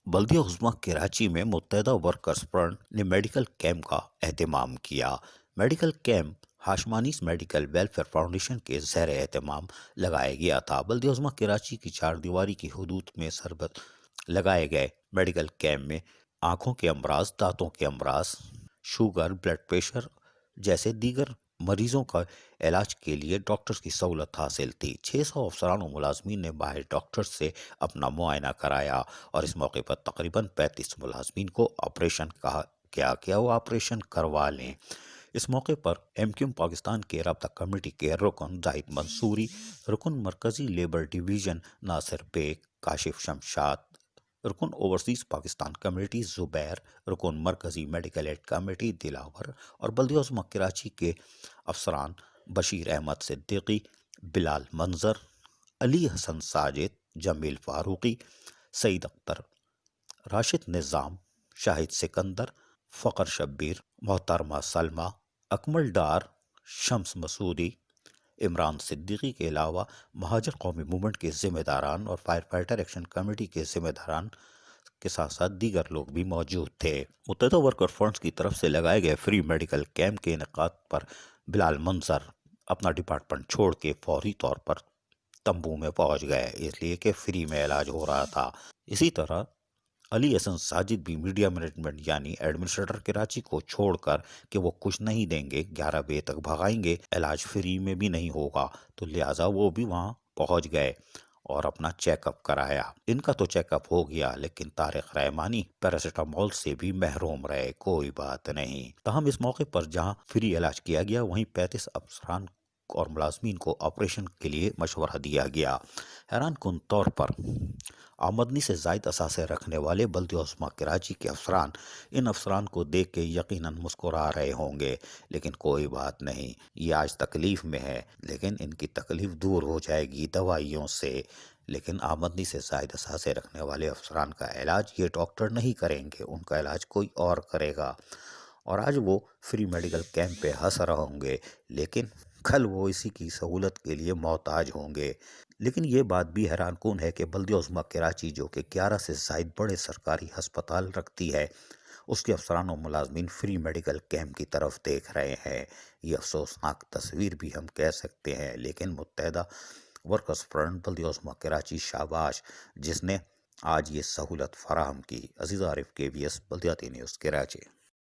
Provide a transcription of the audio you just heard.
بلدیہ عظمیٰ کراچی میں متحدہ ورکرز فرنٹ نے میڈیکل کیمپ کا اہتمام کیا۔ Medical camp Hashmanis medical welfare foundation کے زیر اہتمام لگایا گیا تھا۔ بلدیہ عظمیٰ کراچی کی چار دیواری کی حدود میں سربت لگائے گئے میڈیکل کیمپ میں آنکھوں کے امراض، دانتوں کے امراض، شوگر، بلڈ پریشر جیسے دیگر مریضوں کا علاج کے لیے ڈاکٹرز کی سہولت حاصل تھی۔ 600 افسران و ملازمین نے باہر ڈاکٹر سے اپنا معائنہ کرایا اور اس موقع پر تقریباً 35 ملازمین کو آپریشن کہا کیا کہ وہ آپریشن کروا لیں۔ اس موقع پر ایم کیو ایم پاکستان کے رابطہ کمیٹی کے رکن زاہد منصوری، رکن مرکزی لیبر ڈویژن ناصر بیگ، کاشف شمشاد، رکن اوورسیز پاکستان کمیٹی زبیر، رکن مرکزی میڈیکل ایڈ کمیٹی دلاور اور بلدیہ عظمیٰ کراچی کے افسران بشیر احمد صدیقی، بلال منظر، علی حسن ساجد، جمیل فاروقی، سعید اختر، راشد نظام، شاہد سکندر، فخر شبیر، محترمہ سلمہ، اکمل ڈار، شمس مسعودی، عمران صدیقی کے علاوہ مہاجر قومی موومنٹ کے ذمہ داران اور فائر فائٹر ایکشن کمیٹی کے ذمہ داران کے ساتھ ساتھ دیگر لوگ بھی موجود تھے۔ متحدہ ورکر فرنٹس کی طرف سے لگائے گئے فری میڈیکل کیمپ کے انعقاد پر بلال منظر اپنا ڈپارٹمنٹ چھوڑ کے فوری طور پر تمبو میں پہنچ گئے، اس لیے کہ فری میں علاج ہو رہا تھا۔ اسی طرح علی حسن ساجد بھی میڈیا مینجمنٹ یعنی ایڈمنسٹریٹر کراچی کو چھوڑ کر کہ وہ کچھ نہیں دیں گے، 11 بجے تک بھگائیں گے، علاج فری میں بھی نہیں ہوگا، تو لہٰذا وہ بھی وہاں پہنچ گئے اور اپنا چیک اپ کرایا۔ ان کا تو چیک اپ ہو گیا، لیکن طارق رحمانی پیراسیٹامول سے بھی محروم رہے، کوئی بات نہیں۔ تاہم اس موقع پر جہاں فری علاج کیا گیا، وہیں 35 افسران اور ملازمین کو آپریشن کے لیے مشورہ دیا گیا۔ حیران کن طور پر آمدنی سے زائد اثاثے رکھنے والے بلدیہ عظمیٰ کراچی کے افسران ان افسران کو دیکھ کے یقیناً مسکرا رہے ہوں گے، لیکن کوئی بات نہیں، یہ آج تکلیف میں ہے، لیکن ان کی تکلیف دور ہو جائے گی دوائیوں سے۔ لیکن آمدنی سے زائد اثاثے رکھنے والے افسران کا علاج یہ ڈاکٹر نہیں کریں گے، ان کا علاج کوئی اور کرے گا، اور آج وہ فری میڈیکل کیمپ پہ ہنس رہے ہوں گے، لیکن کل وہ اسی کی سہولت کے لیے محتاج ہوں گے۔ لیکن یہ بات بھی حیران کن ہے کہ بلدیہ عظمیٰ کراچی جو کہ 11 سے زائد بڑے سرکاری ہسپتال رکھتی ہے، اس کے افسران و ملازمین فری میڈیکل کیمپ کی طرف دیکھ رہے ہیں۔ یہ افسوسناک تصویر بھی ہم کہہ سکتے ہیں، لیکن متحدہ ورکرز فرنٹ بلدیہ عظمیٰ کراچی شاباش، جس نے آج یہ سہولت فراہم کی۔ عزیز عارف، KBS بلدیاتی نیوز کراچی۔